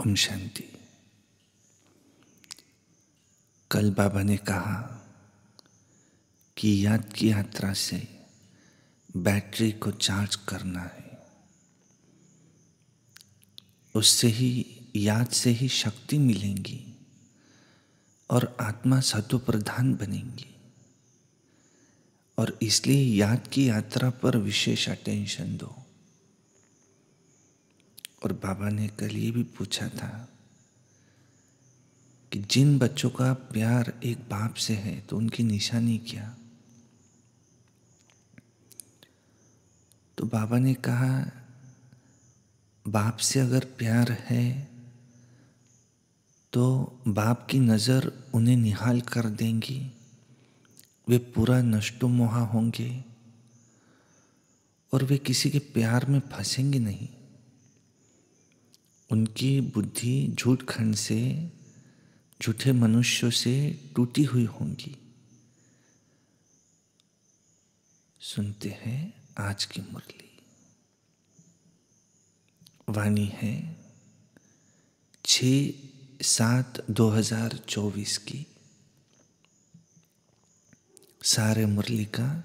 ओम शांति। कल बाबा ने कहा कि याद की यात्रा से बैटरी को चार्ज करना है। उससे ही याद से ही शक्ति मिलेंगी और आत्मा सत्व प्रधान बनेंगी। और इसलिए याद की यात्रा पर विशेष अटेंशन दो। और बाबा ने कल ये भी पूछा था कि जिन बच्चों का प्यार एक बाप से है तो उनकी निशानी क्या। तो बाबा ने कहा बाप से अगर प्यार है तो बाप की नज़र उन्हें निहाल कर देंगी। वे पूरा नष्टो मोहा होंगे और वे किसी के प्यार में फंसेंगे नहीं। उनकी बुद्धि झूठ खंड से, झूठे मनुष्यों से टूटी हुई होंगी। सुनते हैं आज की मुरली। वाणी है 6/7/2024 की। सारे मुरली का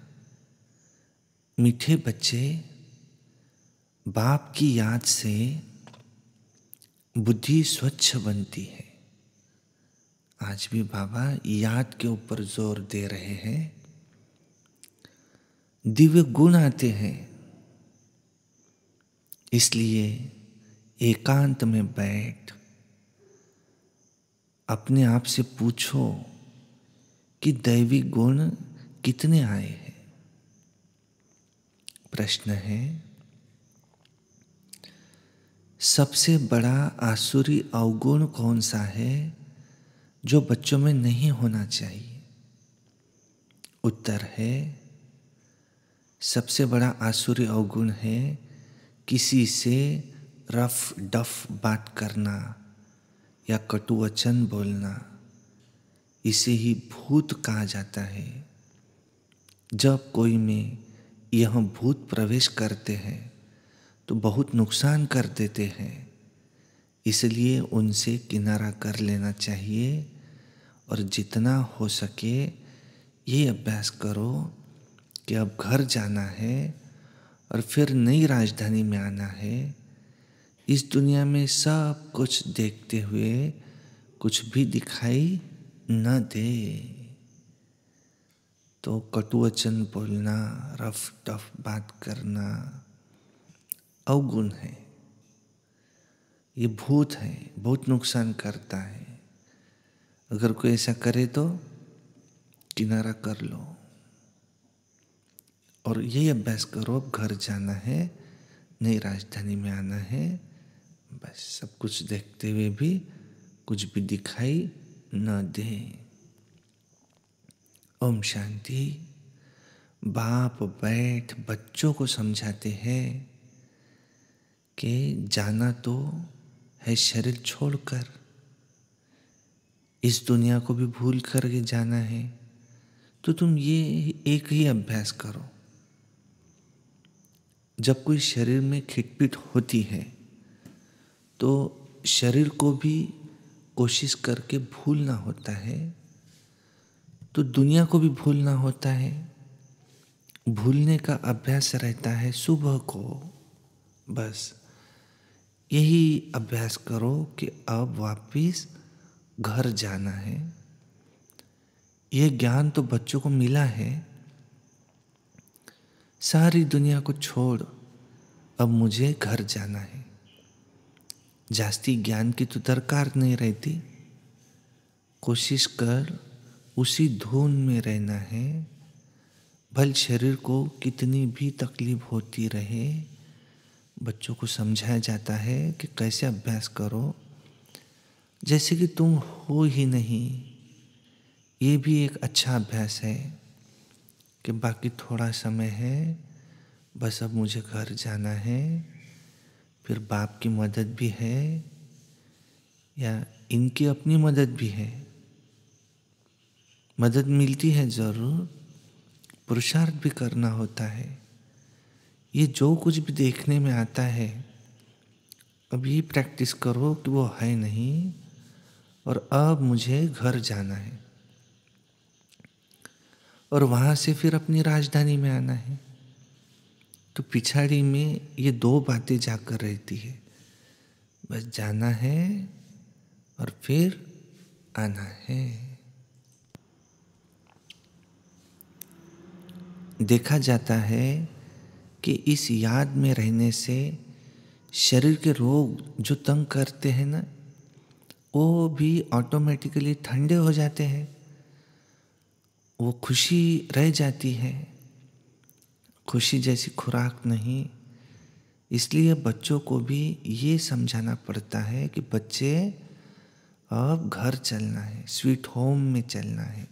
मीठे बच्चे बाप की याद से बुद्धि स्वच्छ बनती है। आज भी बाबा याद के ऊपर जोर दे रहे हैं। दिव्य गुण आते हैं, इसलिए एकांत में बैठ अपने आप से पूछो कि दैवी गुण कितने आए हैं। प्रश्न है, सबसे बड़ा आसुरी अवगुण कौन सा है जो बच्चों में नहीं होना चाहिए? उत्तर है, सबसे बड़ा आसुरी अवगुण है किसी से रफ डफ बात करना या कटु वचन बोलना। इसे ही भूत कहा जाता है। जब कोई में यह भूत प्रवेश करते हैं तो बहुत नुकसान कर देते हैं। इसलिए उनसे किनारा कर लेना चाहिए और जितना हो सके ये अभ्यास करो कि अब घर जाना है और फिर नई राजधानी में आना है। इस दुनिया में सब कुछ देखते हुए कुछ भी दिखाई न दे। तो कटु वचन बोलना, रफ टफ बात करना अवगुण है। ये भूत है, बहुत नुकसान करता है। अगर कोई ऐसा करे तो किनारा कर लो और यही अभ्यास करो। अब घर जाना है, नई राजधानी में आना है, बस सब कुछ देखते हुए भी कुछ भी दिखाई न दे। ओम शांति। बाप बैठ बच्चों को समझाते हैं कि जाना तो है शरीर छोड़कर, इस दुनिया को भी भूल करके जाना है। तो तुम ये एक ही अभ्यास करो। जब कोई शरीर में खिटपिट होती है तो शरीर को भी कोशिश करके भूलना होता है, तो दुनिया को भी भूलना होता है। भूलने का अभ्यास रहता है सुबह को। बस यही अभ्यास करो कि अब वापिस घर जाना है। यह ज्ञान तो बच्चों को मिला है, सारी दुनिया को छोड़ अब मुझे घर जाना है। जास्ती ज्ञान की तो दरकार नहीं रहती। कोशिश कर उसी धुन में रहना है। भले शरीर को कितनी भी तकलीफ होती रहे, बच्चों को समझाया जाता है कि कैसे अभ्यास करो जैसे कि तुम हो ही नहीं। ये भी एक अच्छा अभ्यास है कि बाकी थोड़ा समय है, बस अब मुझे घर जाना है। फिर बाप की मदद भी है या इनकी अपनी मदद भी है। मदद मिलती है ज़रूर, पुरुषार्थ भी करना होता है। ये जो कुछ भी देखने में आता है अब ये प्रैक्टिस करो कि वो है नहीं और अब मुझे घर जाना है और वहाँ से फिर अपनी राजधानी में आना है। तो पिछाड़ी में ये दो बातें जाकर रहती है, बस जाना है और फिर आना है। देखा जाता है कि इस याद में रहने से शरीर के रोग जो तंग करते हैं ना, वो भी ऑटोमेटिकली ठंडे हो जाते हैं। वो खुशी रह जाती है, खुशी जैसी खुराक नहीं। इसलिए बच्चों को भी ये समझाना पड़ता है कि बच्चे अब घर चलना है, स्वीट होम में चलना है,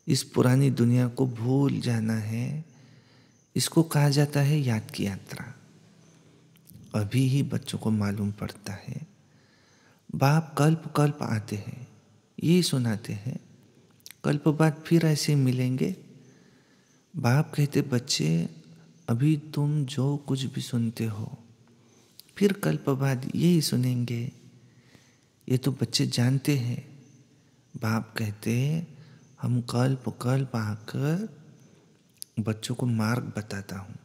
इस पुरानी दुनिया को भूल जाना है। इसको कहा जाता है याद की यात्रा। अभी ही बच्चों को मालूम पड़ता है। बाप कल्प कल्प आते हैं, यही सुनाते हैं, कल्प बाद फिर ऐसे मिलेंगे। बाप कहते बच्चे अभी तुम जो कुछ भी सुनते हो फिर कल्प बाद यही सुनेंगे। ये तो बच्चे जानते हैं। बाप कहते हम कल्प कल्प आकर बच्चों को मार्ग बताता हूँ।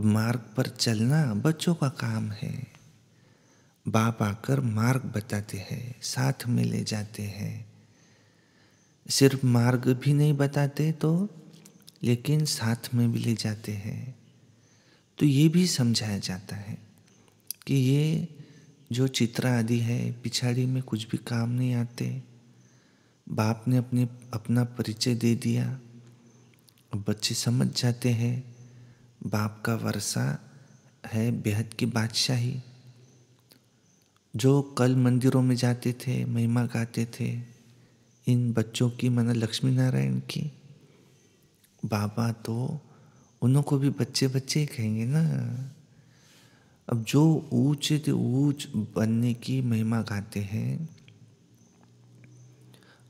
मार्ग पर चलना बच्चों का काम है। बाप आकर मार्ग बताते हैं, साथ में ले जाते हैं। सिर्फ मार्ग भी नहीं बताते तो, लेकिन साथ में भी ले जाते हैं। तो ये भी समझाया जाता है कि ये जो चित्र आदि है पिछाड़ी में कुछ भी काम नहीं आते। बाप ने अपना परिचय दे दिया, अब बच्चे समझ जाते हैं। बाप का वर्षा है बेहद की बादशाही। जो कल मंदिरों में जाते थे, महिमा गाते थे इन बच्चों की, माना लक्ष्मी नारायण की, बाबा तो उन्हों को भी बच्चे बच्चे ही कहेंगे ना। अब जो ऊंच से ऊंच बनने की महिमा गाते हैं,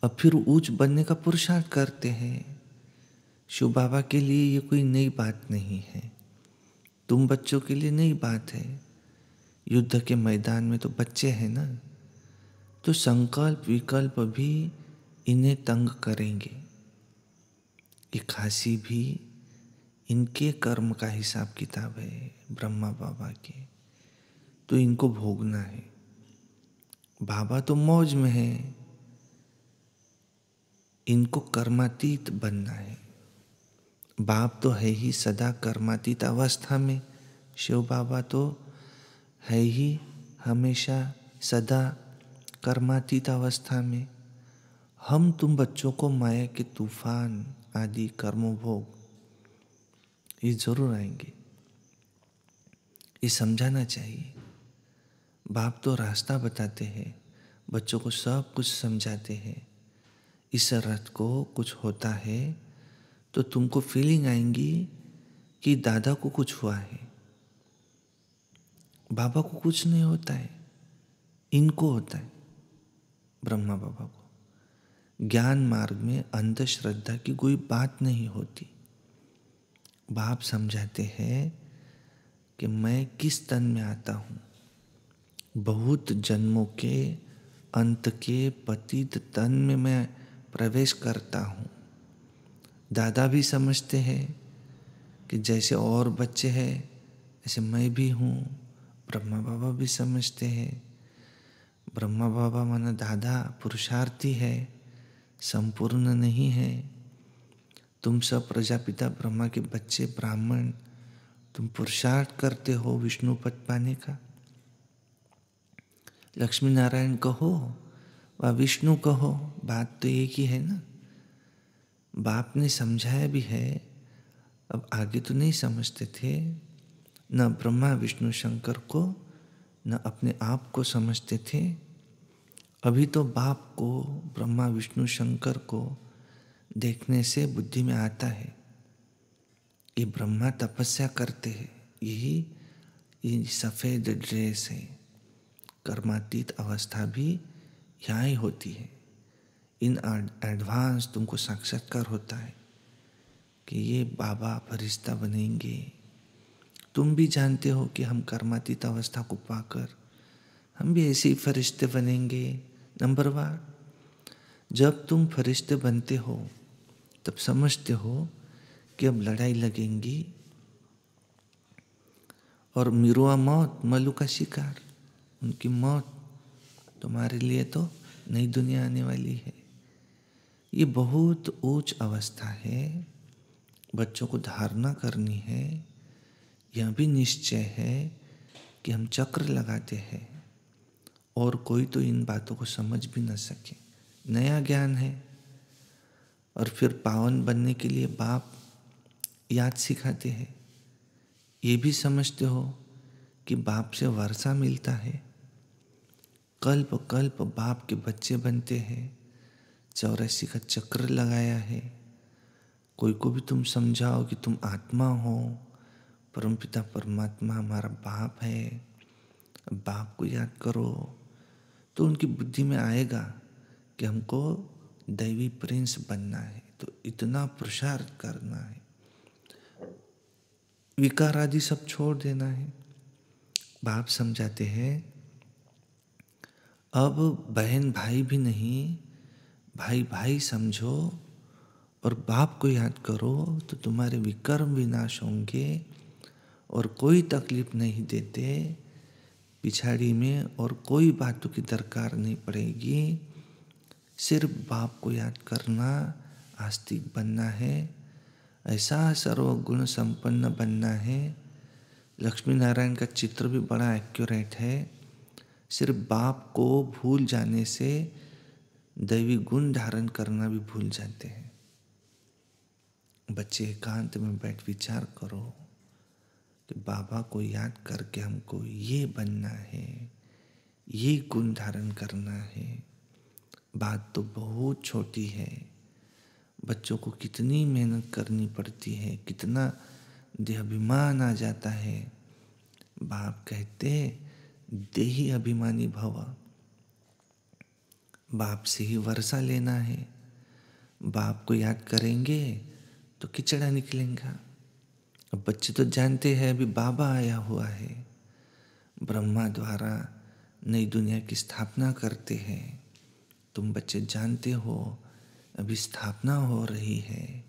अब फिर ऊंच बनने का पुरुषार्थ करते हैं। शिव बाबा के लिए ये कोई नई बात नहीं है, तुम बच्चों के लिए नई बात है। युद्ध के मैदान में तो बच्चे हैं ना, तो संकल्प विकल्प भी इन्हें तंग करेंगे। ये खांसी भी इनके कर्म का हिसाब किताब है, ब्रह्मा बाबा के, तो इनको भोगना है। बाबा तो मौज में है, इनको कर्मातीत बनना है। बाप तो है ही सदा कर्मातीत अवस्था में, शिव बाबा तो है ही हमेशा सदा कर्मातीत अवस्था में। हम तुम बच्चों को माया के तूफान आदि कर्मभोग ये जरूर आएंगे, ये समझाना चाहिए। बाप तो रास्ता बताते हैं, बच्चों को सब कुछ समझाते हैं। इस रथ को कुछ होता है तो तुमको फीलिंग आएंगी कि दादा को कुछ हुआ है। बाबा को कुछ नहीं होता है, इनको होता है, ब्रह्मा बाबा को। ज्ञान मार्ग में अंधश्रद्धा की कोई बात नहीं होती। बाप समझाते हैं कि मैं किस तन में आता हूँ, बहुत जन्मों के अंत के पतित तन में मैं प्रवेश करता हूँ। दादा भी समझते हैं कि जैसे और बच्चे हैं ऐसे मैं भी हूँ। ब्रह्मा बाबा भी समझते हैं। ब्रह्मा बाबा माना दादा पुरुषार्थी है, संपूर्ण नहीं है। तुम सब प्रजापिता ब्रह्मा के बच्चे ब्राह्मण, तुम पुरुषार्थ करते हो विष्णु पद पाने का। लक्ष्मी नारायण कहो व विष्णु कहो, बात तो एक ही है ना। बाप ने समझाया भी है। अब आगे तो नहीं समझते थे, न ब्रह्मा विष्णु शंकर को न अपने आप को समझते थे। अभी तो बाप को ब्रह्मा विष्णु शंकर को देखने से बुद्धि में आता है ये ब्रह्मा तपस्या करते हैं, यही ये सफ़ेद ड्रेस है। कर्मातीत अवस्था भी यहाँ ही होती है। इन एडवांस तुमको साक्षात्कार होता है कि ये बाबा फरिश्ता बनेंगे, तुम भी जानते हो कि हम कर्मातीत अवस्था को पाकर हम भी ऐसे ही फरिश्ते बनेंगे। नंबर 1, जब तुम फरिश्ते बनते हो तब समझते हो कि अब लड़ाई लगेंगी और मिरुआ मौत, मल्लू का शिकार, उनकी मौत तुम्हारे लिए तो नई दुनिया आने वाली है। ये बहुत ऊंच अवस्था है। बच्चों को धारणा करनी है। यह भी निश्चय है कि हम चक्र लगाते हैं और कोई तो इन बातों को समझ भी न सके। नया ज्ञान है। और फिर पावन बनने के लिए बाप याद सिखाते हैं। ये भी समझते हो कि बाप से वर्षा मिलता है। कल्प कल्प बाप के बच्चे बनते हैं। 84 का चक्र लगाया है। कोई को भी तुम समझाओ कि तुम आत्मा हो, परमपिता परमात्मा हमारा बाप है, बाप को याद करो, तो उनकी बुद्धि में आएगा कि हमको दैवी प्रिंस बनना है, तो इतना पुरुषार्थ करना है, विकार आदि सब छोड़ देना है। बाप समझाते हैं अब बहन भाई भी नहीं, भाई भाई समझो और बाप को याद करो तो तुम्हारे विकर्म विनाश होंगे और कोई तकलीफ नहीं देते पिछाड़ी में और कोई बातों की दरकार नहीं पड़ेगी। सिर्फ बाप को याद करना, आस्तिक बनना है, ऐसा सर्वगुण संपन्न बनना है। लक्ष्मी नारायण का चित्र भी बड़ा एक्यूरेट है। सिर्फ बाप को भूल जाने से दैवी गुण धारण करना भी भूल जाते हैं। बच्चे एकांत में बैठ विचार करो कि बाबा को याद करके हमको ये बनना है, ये गुण धारण करना है। बात तो बहुत छोटी है। बच्चों को कितनी मेहनत करनी पड़ती है, कितना देहाभिमान आ जाता है। बाप कहते देही अभिमानी भव, बाप से ही वर्षा लेना है। बाप को याद करेंगे तो किचड़ा निकलेगा। अब बच्चे तो जानते हैं अभी बाबा आया हुआ है, ब्रह्मा द्वारा नई दुनिया की स्थापना करते हैं। तुम बच्चे जानते हो अभी स्थापना हो रही है।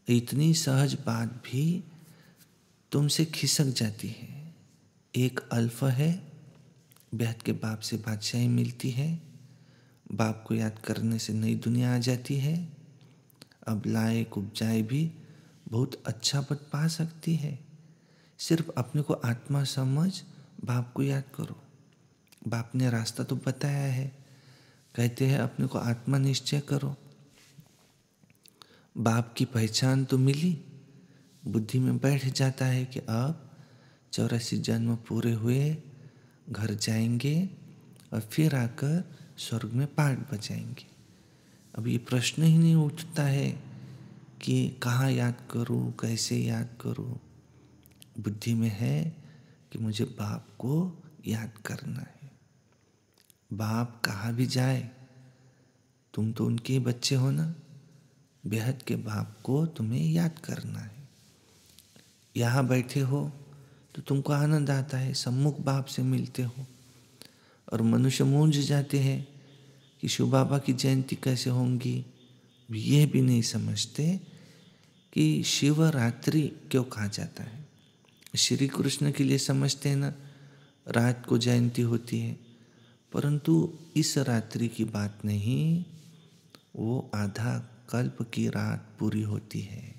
इतनी सहज बात भी तुमसे खिसक जाती है। एक अल्फ है, बेहद के बाप से बादशाही मिलती है। बाप को याद करने से नई दुनिया आ जाती है। अब लायक उपजाए भी बहुत अच्छा पद पा सकती है। सिर्फ अपने को आत्मा समझ बाप को याद करो। बाप ने रास्ता तो बताया है, कहते हैं अपने को आत्मा निश्चय करो। बाप की पहचान तो मिली, बुद्धि में बैठ जाता है कि अब 84 जन्म पूरे हुए, घर जाएंगे और फिर आकर स्वर्ग में पाठ बजाएंगे। अब ये प्रश्न ही नहीं उठता है कि कहाँ याद करूँ, कैसे याद करूँ। बुद्धि में है कि मुझे बाप को याद करना है। बाप कहाँ भी जाए, तुम तो उनके ही बच्चे हो ना। बेहद के बाप को तुम्हें याद करना है। यहाँ बैठे हो तो तुमको आनंद आता है, सम्मुख बाप से मिलते हो। और मनुष्य मूंझ जाते हैं कि शिव बाबा की जयंती कैसे होंगी। यह भी नहीं समझते कि शिवरात्रि क्यों कहा जाता है। श्री कृष्ण के लिए समझते हैं ना, रात को जयंती होती है, परंतु इस रात्रि की बात नहीं, वो आधा कल्प की रात पूरी होती है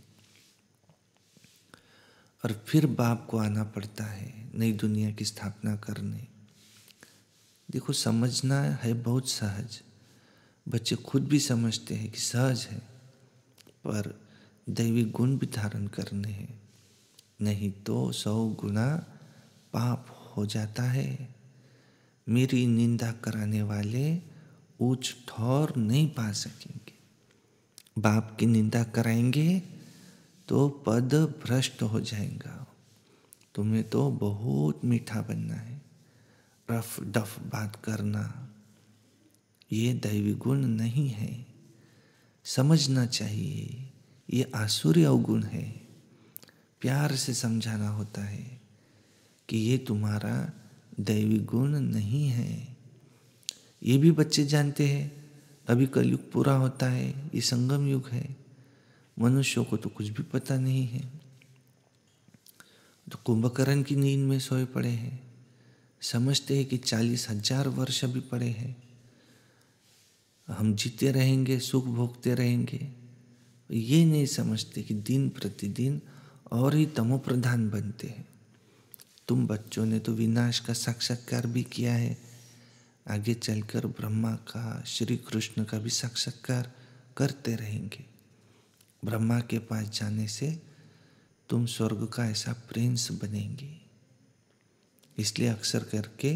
और फिर बाप को आना पड़ता है नई दुनिया की स्थापना करने। देखो, समझना है बहुत सहज, बच्चे खुद भी समझते हैं कि सहज है, पर दैवी गुण भी धारण करने हैं, नहीं तो 100 गुना पाप हो जाता है। मेरी निंदा कराने वाले ऊंच ठौर नहीं पा सकेंगे। बाप की निंदा कराएंगे तो पद भ्रष्ट हो जाएगा। तुम्हें तो बहुत मीठा बनना है। रफ डफ बात करना ये दैवी गुण नहीं है, समझना चाहिए। ये आसुरी अवगुण है। प्यार से समझाना होता है कि ये तुम्हारा दैवी गुण नहीं है। ये भी बच्चे जानते हैं, अभी कलयुग पूरा होता है, ये संगम युग है, मनुष्यों को तो कुछ भी पता नहीं है। तो कुंभकर्ण की नींद में सोए पड़े हैं, समझते हैं कि 40,000 वर्ष अभी पड़े हैं, हम जीते रहेंगे, सुख भोगते रहेंगे। ये नहीं समझते कि दिन प्रतिदिन और ही तमोप्रधान बनते हैं। तुम बच्चों ने तो विनाश का साक्षात्कार भी किया है, आगे चलकर ब्रह्मा का, श्री कृष्ण का भी साक्षात्कार करते रहेंगे। ब्रह्मा के पास जाने से तुम स्वर्ग का ऐसा प्रिंस बनेंगे। इसलिए अक्सर करके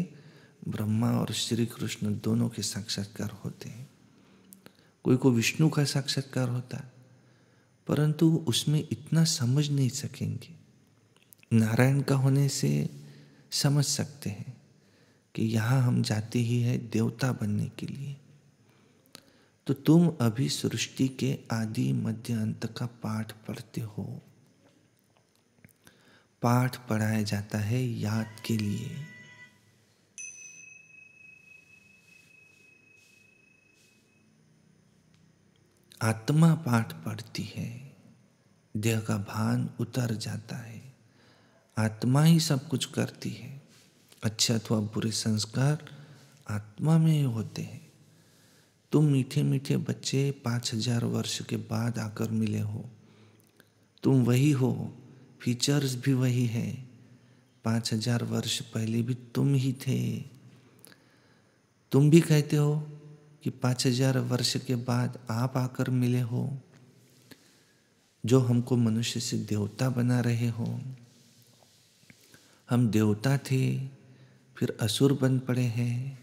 ब्रह्मा और श्री कृष्ण दोनों के साक्षात्कार होते हैं। कोई को विष्णु का साक्षात्कार होता है, परंतु उसमें इतना समझ नहीं सकेंगे। नारायण का होने से समझ सकते हैं कि यहाँ हम जाते ही है देवता बनने के लिए। तो तुम अभी सृष्टि के आदि मध्य अंत का पाठ पढ़ते हो। पाठ पढ़ाया जाता है याद के लिए। आत्मा पाठ पढ़ती है, देह का भान उतर जाता है, आत्मा ही सब कुछ करती है। अच्छे अथवा बुरे संस्कार आत्मा में ही होते हैं। तुम मीठे मीठे बच्चे 5,000 वर्ष के बाद आकर मिले हो, तुम वही हो, फीचर्स भी वही है। 5,000 वर्ष पहले भी तुम ही थे। तुम भी कहते हो कि 5,000 वर्ष के बाद आप आकर मिले हो, जो हमको मनुष्य से देवता बना रहे हो। हम देवता थे, फिर असुर बन पड़े हैं,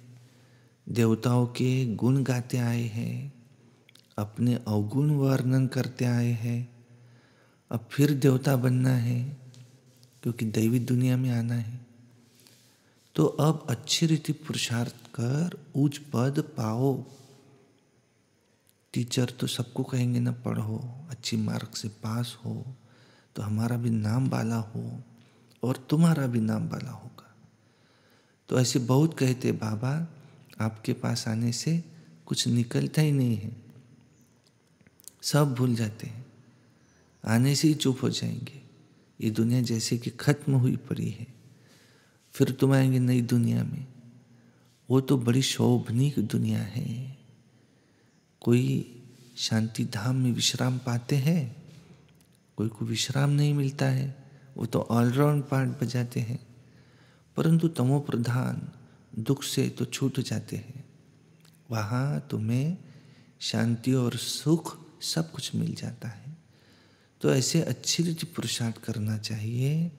देवताओं के गुण गाते आए हैं, अपने अवगुण वर्णन करते आए हैं, अब फिर देवता बनना है क्योंकि दैवी दुनिया में आना है। तो अब अच्छी रीति पुरुषार्थ कर उच्च पद पाओ। टीचर तो सबको कहेंगे ना, पढ़ो, अच्छी मार्क से पास हो तो हमारा भी नाम वाला हो और तुम्हारा भी नाम वाला होगा। तो ऐसे बहुत कहते, बाबा आपके पास आने से कुछ निकलता ही नहीं है, सब भूल जाते हैं, आने से ही चुप हो जाएंगे। ये दुनिया जैसे कि खत्म हुई पड़ी है, फिर तुम आएंगे नई दुनिया में, वो तो बड़ी शोभनीक दुनिया है। कोई शांति धाम में विश्राम पाते हैं, कोई को विश्राम नहीं मिलता है, वो तो ऑलराउंड पार्ट बजाते हैं, परंतु तमो प्रधान दुख से तो छूट जाते हैं। वहाँ तुम्हें शांति और सुख सब कुछ मिल जाता है। तो ऐसे अच्छी रीति पुरुषार्थ करना चाहिए।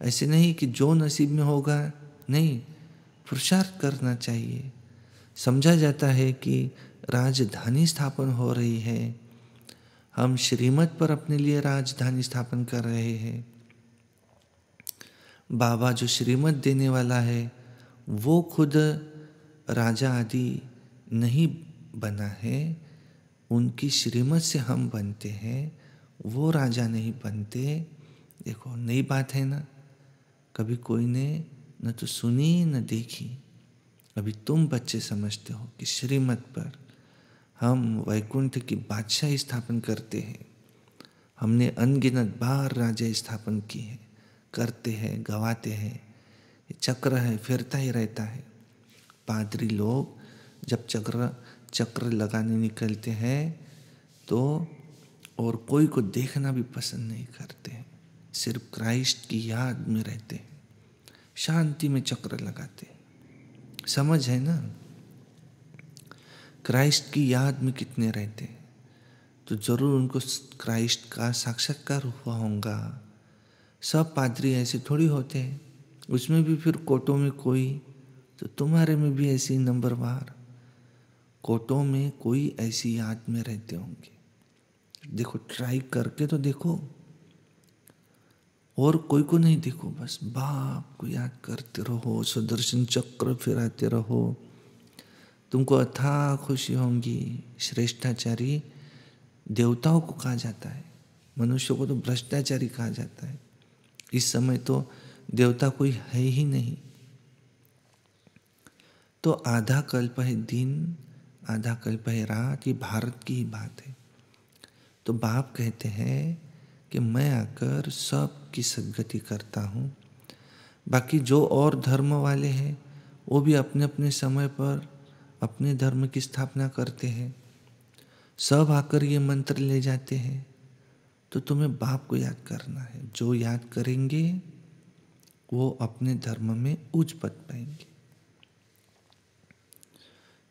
ऐसे नहीं कि जो नसीब में होगा, नहीं, पुरुषार्थ करना चाहिए। समझा जाता है कि राजधानी स्थापन हो रही है, हम श्रीमत पर अपने लिए राजधानी स्थापन कर रहे हैं। बाबा जो श्रीमत देने वाला है वो खुद राजा आदि नहीं बना है, उनकी श्रीमत से हम बनते हैं, वो राजा नहीं बनते। देखो नई बात है ना, कभी कोई ने न तो सुनी न देखी। अभी तुम बच्चे समझते हो कि श्रीमत पर हम वैकुंठ की बादशाही स्थापन करते हैं। हमने अनगिनत बार राजा स्थापन किए हैं, करते हैं, गवाते हैं, ये चक्र है, फिरता ही रहता है। पादरी लोग जब चक्र लगाने निकलते हैं तो और कोई को देखना भी पसंद नहीं करते हैं, सिर्फ क्राइस्ट की याद में रहते हैं, शांति में चक्र लगाते हैं। समझ है ना, क्राइस्ट की याद में कितने रहते हैं, तो जरूर उनको क्राइस्ट का साक्षात्कार हुआ होगा। सब पादरी ऐसे थोड़ी होते हैं, उसमें भी फिर कोटों में कोई, तो तुम्हारे में भी ऐसी नंबरवार कोटों में कोई ऐसी याद में रहते होंगे। देखो ट्राई करके तो देखो, और कोई को नहीं देखो, बस बाप को याद करते रहो, सुदर्शन चक्र फिराते रहो, तुमको अथाह खुशी होंगी। श्रेष्ठाचारी देवताओं को कहा जाता है, मनुष्य को तो भ्रष्टाचारी कहा जाता है। इस समय तो देवता कोई है ही नहीं। तो आधा कल्प है दिन, आधा कल्प है रात, ये भारत की ही बात है। तो बाप कहते हैं कि मैं आकर सबकी सद्गति करता हूँ। बाकी जो और धर्म वाले हैं वो भी अपने अपने समय पर अपने धर्म की स्थापना करते हैं। सब आकर ये मंत्र ले जाते हैं। तो तुम्हें बाप को याद करना है। जो याद करेंगे वो अपने धर्म में उच्च पद पाएंगे।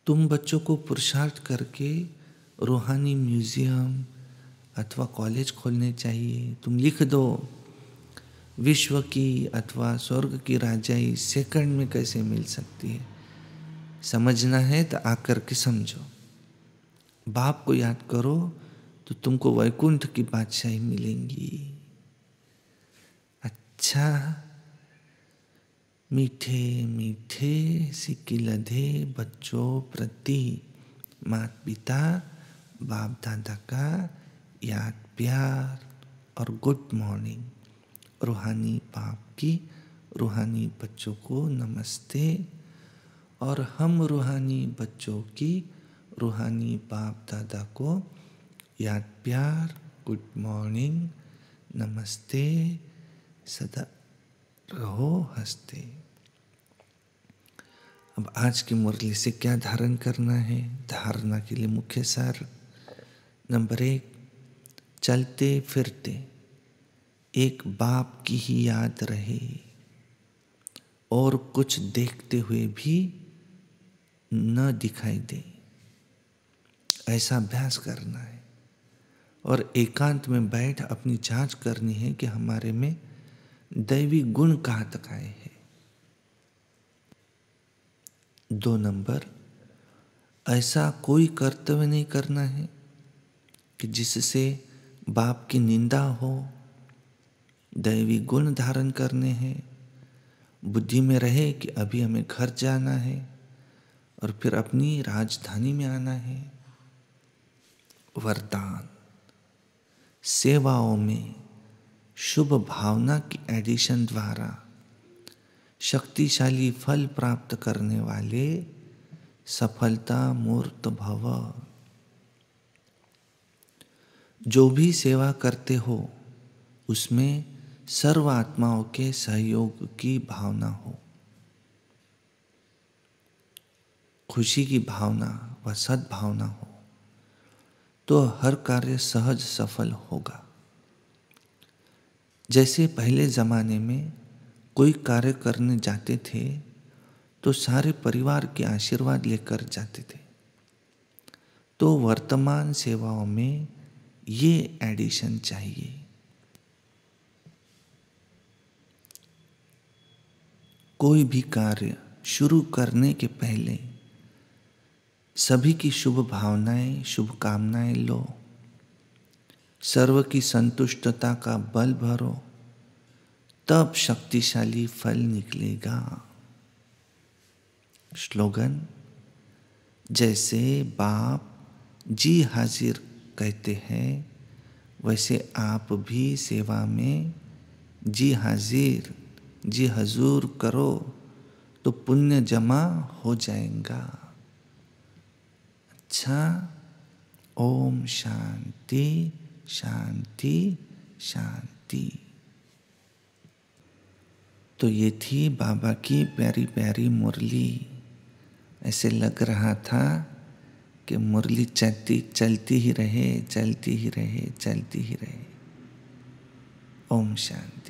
तुम बच्चों को पुरुषार्थ करके रूहानी म्यूजियम अथवा कॉलेज खोलने चाहिए। तुम लिख दो विश्व की अथवा स्वर्ग की राजाई सेकंड में कैसे मिल सकती है। समझना है तो आकर के समझो। बाप को याद करो तो तुमको वैकुंठ की बादशाही मिलेंगी। अच्छा, मीठे मीठे सिक्की लधे बच्चों प्रति माता पिता बाप दादा का याद प्यार और गुड मॉर्निंग। रूहानी बाप की रूहानी बच्चों को नमस्ते और हम रूहानी बच्चों की रूहानी बाप दादा को याद प्यार, गुड मॉर्निंग, नमस्ते, सदा रहो हंसते। अब आज की मुरली से क्या धारण करना है? धारणा के लिए मुख्य सार नंबर 1, चलते फिरते एक बाप की ही याद रहे और कुछ देखते हुए भी न दिखाई दे, ऐसा अभ्यास करना है। और एकांत में बैठ अपनी जांच करनी है कि हमारे में दैवी गुण कहाँ तक आए हैं। 2 नंबर, ऐसा कोई कर्तव्य नहीं करना है कि जिससे बाप की निंदा हो। दैवी गुण धारण करने हैं। बुद्धि में रहे कि अभी हमें घर जाना है और फिर अपनी राजधानी में आना है। वरदान, सेवाओं में शुभ भावना की एडिशन द्वारा शक्तिशाली फल प्राप्त करने वाले सफलता मूर्त भव। जो भी सेवा करते हो उसमें सर्व आत्माओं के सहयोग की भावना हो, खुशी की भावना व सद्भावना हो, तो हर कार्य सहज सफल होगा। जैसे पहले जमाने में कोई कार्य करने जाते थे तो सारे परिवार के आशीर्वाद लेकर जाते थे। तो वर्तमान सेवाओं में ये एडिशन चाहिए। कोई भी कार्य शुरू करने के पहले सभी की शुभ भावनाएं, शुभकामनाएं लो, सर्व की संतुष्टता का बल भरो, तब शक्तिशाली फल निकलेगा। स्लोगन, जैसे बाप जी हाजिर कहते हैं वैसे आप भी सेवा में जी हाजिर, जी हजूर करो तो पुण्य जमा हो जाएगा। अच्छा, ओम शांति शांति शांति। तो ये थी बाबा की प्यारी प्यारी मुरली। ऐसे लग रहा था कि मुरली चलती ही रहे, चलती ही रहे, चलती ही रहे। ओम शांति।